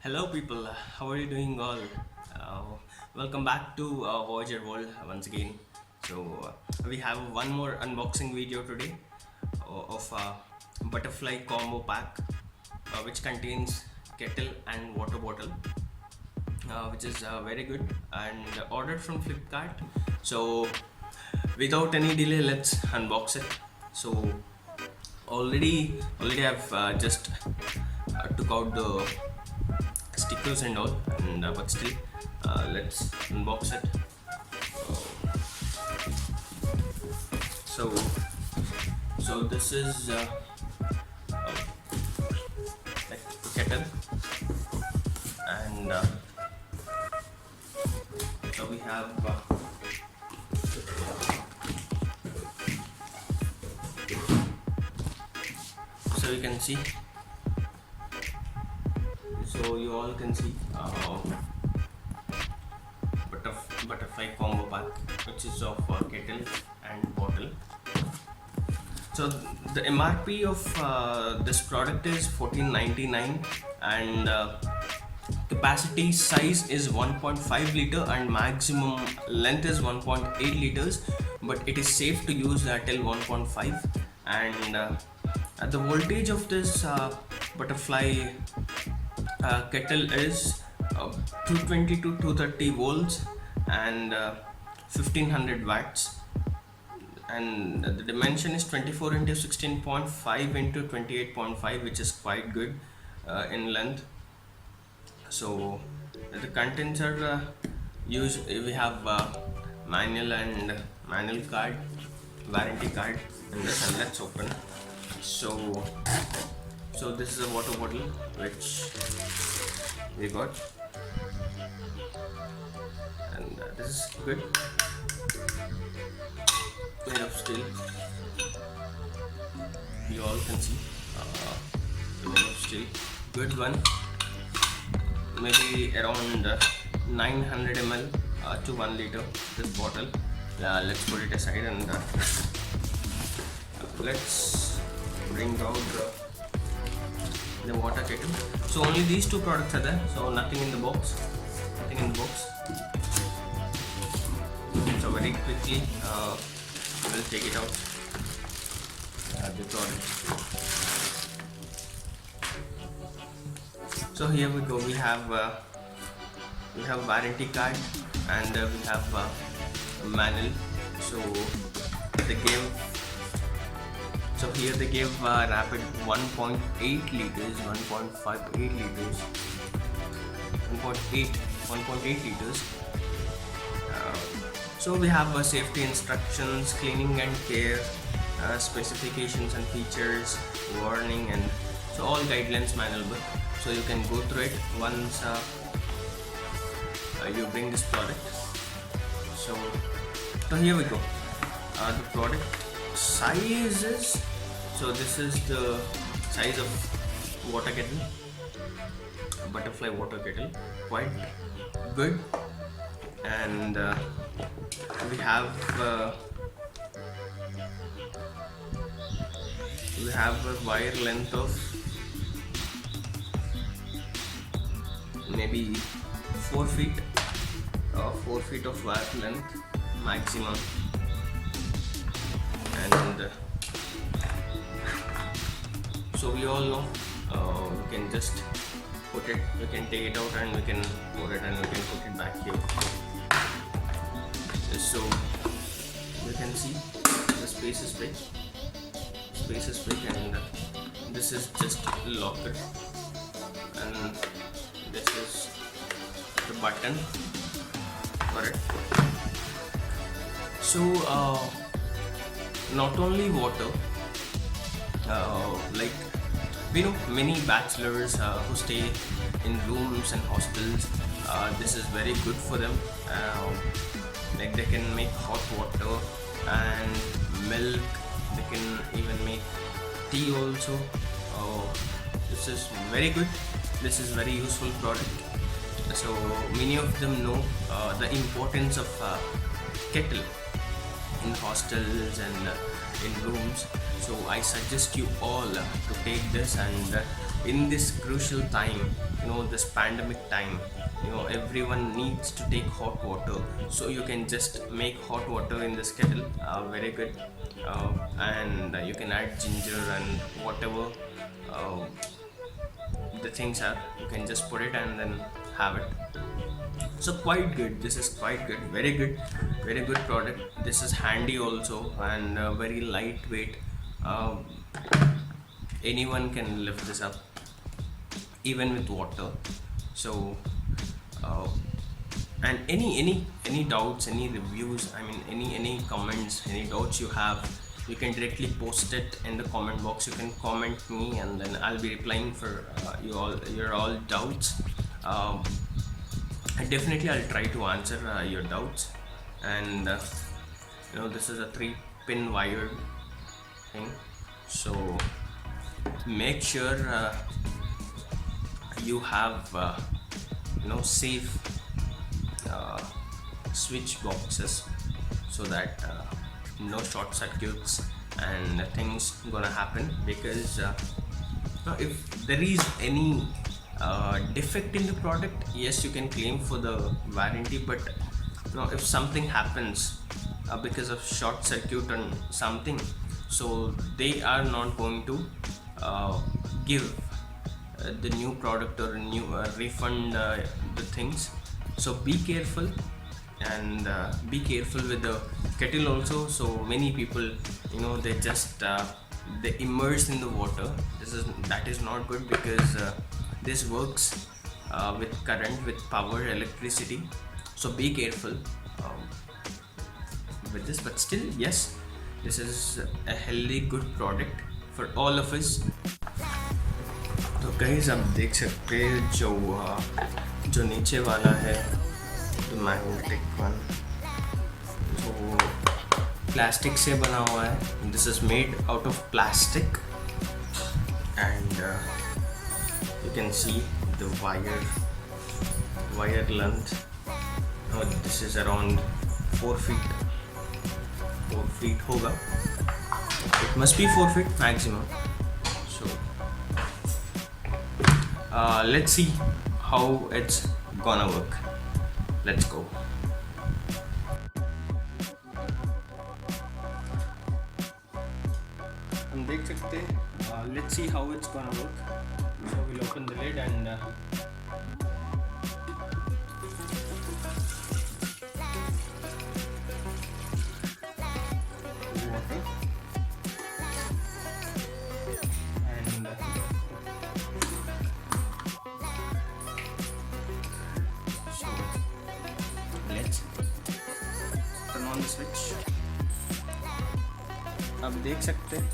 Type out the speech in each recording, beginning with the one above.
Hello, people. How are you doing, all? Uh, Welcome back to Voyager World once again. We have one more unboxing video today of butterfly combo pack, which contains kettle and water bottle, which is very good and ordered from Flipkart. So, without any delay, let's unbox it. So, already I've just took out the stickers and all, and but still, let's unbox it. So this is like kettle, and so we have so you can see, so you all can see butterfly combo pack, which is of kettle and bottle. So the MRP of this product is 14.99, and capacity size is 1.5 liter and maximum length is 1.8 liters, but it is safe to use till 1.5. And at the voltage of this butterfly kettle is 220 to 230 volts and 1500 watts, and the dimension is 24 into 16.5 into 28.5, which is quite good in length. So the contents are we have manual card, warranty card in this, and let's open. So this is a water bottle which we got, and this is good, made of steel. You all can see, made of steel, good one. Maybe around 900 ml to 1 liter this bottle. Let's put it aside, and let's bring out the water kettle. So only these two products are there, so nothing in the box. So very quickly we'll take it out, the product. So here we go. We have warranty card, and we have manual. So here they gave rapid 1.8 liters, 1.58 liters, 1.8 liters. So we have safety instructions, cleaning and care, specifications and features, warning, and so all guidelines manual book. So you can go through it once you bring this product. So here we go. The product size is, so this is the size of water kettle, butterfly water kettle, quite good. And we have a wire length of maybe 4 feet, 4 feet of wire length maximum. And so we all know, we can just put it, we can take it out and we can pour it, and we can put it back here. So you can see the space is big, and this is just locker, and this is the button for it. So not only water, like we know many bachelors who stay in rooms and hostels, this is very good for them. Like they can make hot water and milk, they can even make tea also. This is very good, this is very useful product. So many of them know the importance of kettle in hostels and in rooms. So I suggest you all to take this, and in this crucial time this pandemic time, everyone needs to take hot water, so you can just make hot water in this kettle, very good. And you can add ginger and whatever uh, the things are, you can just put it and then have it. So quite good, this is quite good, very good, very good product. This is handy also, and very lightweight. um, Anyone can lift this up even with water. So uh, and any doubts, any reviews, I mean any comments, any doubts you have, you can directly post it in the comment box. You can comment me, and then I'll be replying for your all doubts. um, Definitely I'll try to answer your doubts. And this is a 3-pin wired thing, so make sure you have safe uh, switch boxes, so that no short circuits and things gonna happen. Because if there is any defect in the product, yes, you can claim for the warranty. But if something happens because of short circuit and something, so they are not going to give the new product or new refund the things. So be careful, and be careful with the kettle also. So many people, they just they immerse in the water. That is not good, because this works with current, with power, electricity. So be careful with this. But still, yes, this is a healthy, good product for all of us. तो guys आप देख सकते हैं जो नीचे वाला है, the magnetic one, जो प्लास्टिक से बना हुआ है. This is made out of plastic, and you can see the wire length. This is around 4 feet होगा. It must be 4 feet maximum. So let's see how it's gonna work. Let's go. हम देख सकते हैं. Let's see how it's gonna work. So we'll open the lid and water. And so let's turn on the switch. आप देख सकते हैं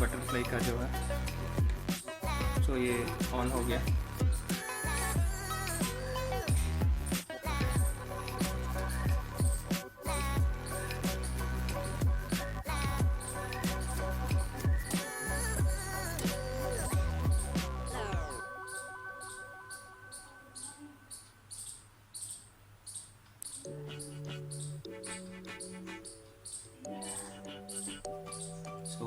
butterfly का जो है, सो ये ऑन हो गया. So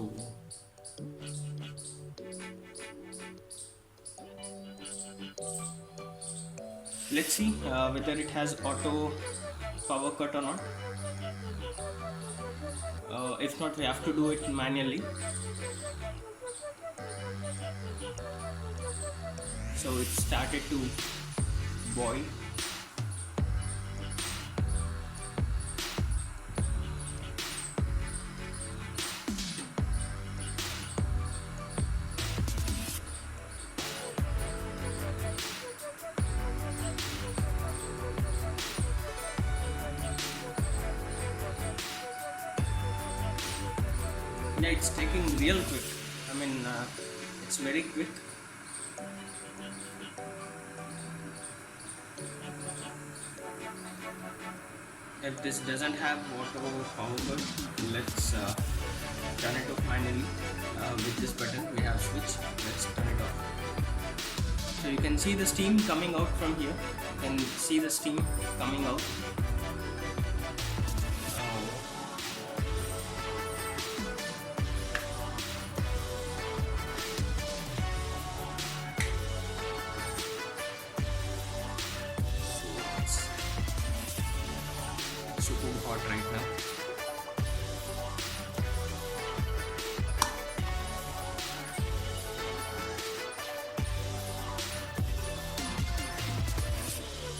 let's see whether it has auto power cut or not. If not, we have to do it manually. So it started to boil. Yeah, it's taking real quick. I mean, it's very quick. If this doesn't have auto power cut, let's turn it off manually. With this button we have switch. Let's turn it off. So you can see the steam coming out from here. You can see the steam coming out. super hot right now.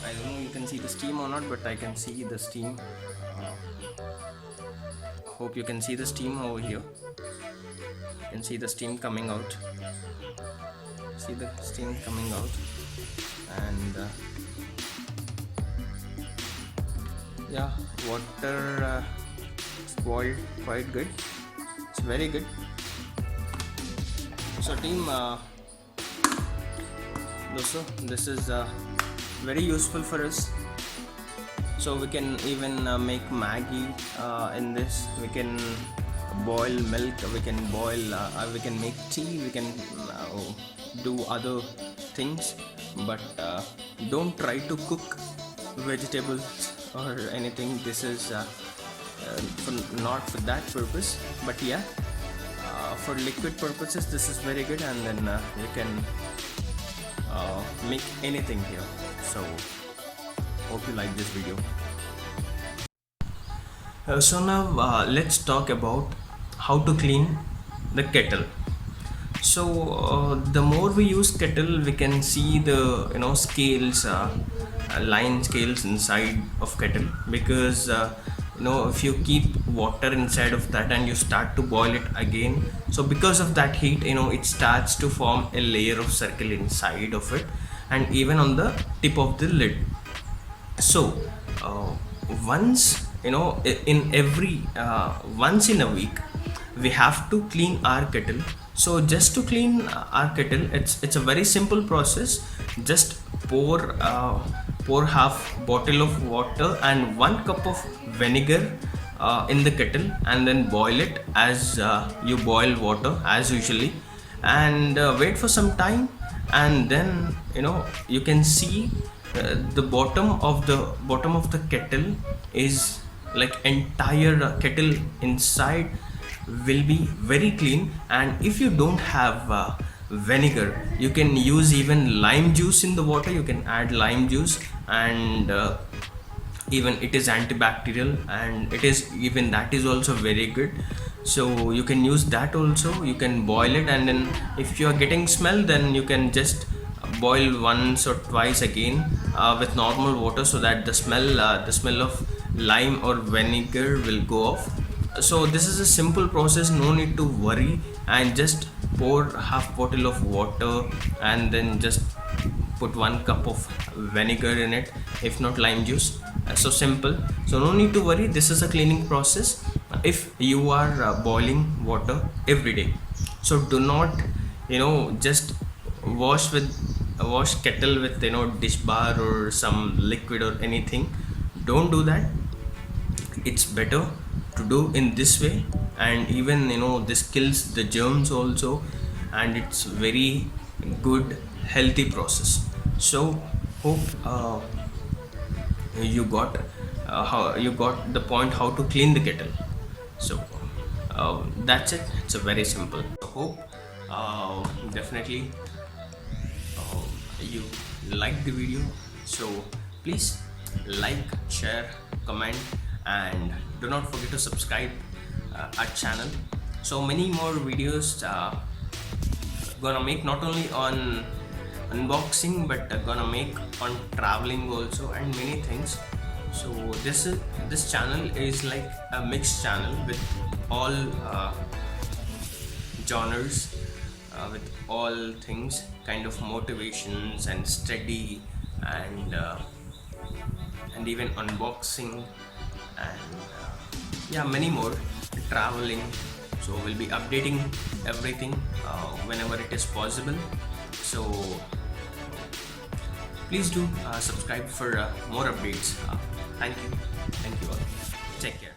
I don't know you can see the steam or not, but I can see the steam. Hope you can see the steam over here. You can see the steam coming out. See the steam coming out, and yeah, water boiled quite good. It's very good. So team, dosto, this is very useful for us. So we can even make Maggi in this. We can boil milk. We can we can make tea. We can do other things, but don't try to cook vegetables or anything. This is not for that purpose, but yeah, for liquid purposes this is very good, and then you can make anything here. So hope you like this video. So now let's talk about how to clean the kettle. So the more we use kettle, we can see the scales, line scales inside of kettle, because if you keep water inside of that and you start to boil it again, so because of that heat, it starts to form a layer of circle inside of it, and even on the tip of the lid. So once in every once in a week we have to clean our kettle. So just to clean our kettle, it's a very simple process. Just pour half bottle of water and 1 cup of vinegar in the kettle, and then boil it as you boil water as usually, and wait for some time, and then you can see the bottom of the kettle is like entire kettle inside will be very clean. And if you don't have vinegar, you can use even lime juice in the water. You can add lime juice, and even it is antibacterial, and that is also very good. So you can use that also. You can boil it, and then if you are getting smell, then you can just boil once or twice again with normal water, so that the smell of lime or vinegar will go off. So this is a simple process, no need to worry, and just pour half bottle of water and then just put 1 cup of vinegar in it, if not lime juice. So simple, so no need to worry. This is a cleaning process if you are boiling water every day. So do not just wash kettle with dish bar or some liquid or anything. Don't do that. It's better to do in this way, and even this kills the germs also, and it's very good healthy process. So hope you got the point how to clean the kettle. So that's it. It's a very simple. So hope definitely you like the video. So please like, share, comment, and do not forget to subscribe our channel. So many more videos gonna make, not only on unboxing, but gonna make on traveling also, and many things. So this channel is like a mixed channel with all genres, with all things, kind of motivations and study, and even unboxing, and yeah, many more, traveling. So we'll be updating everything whenever it is possible. So please do subscribe for more updates. Thank you all. Take care.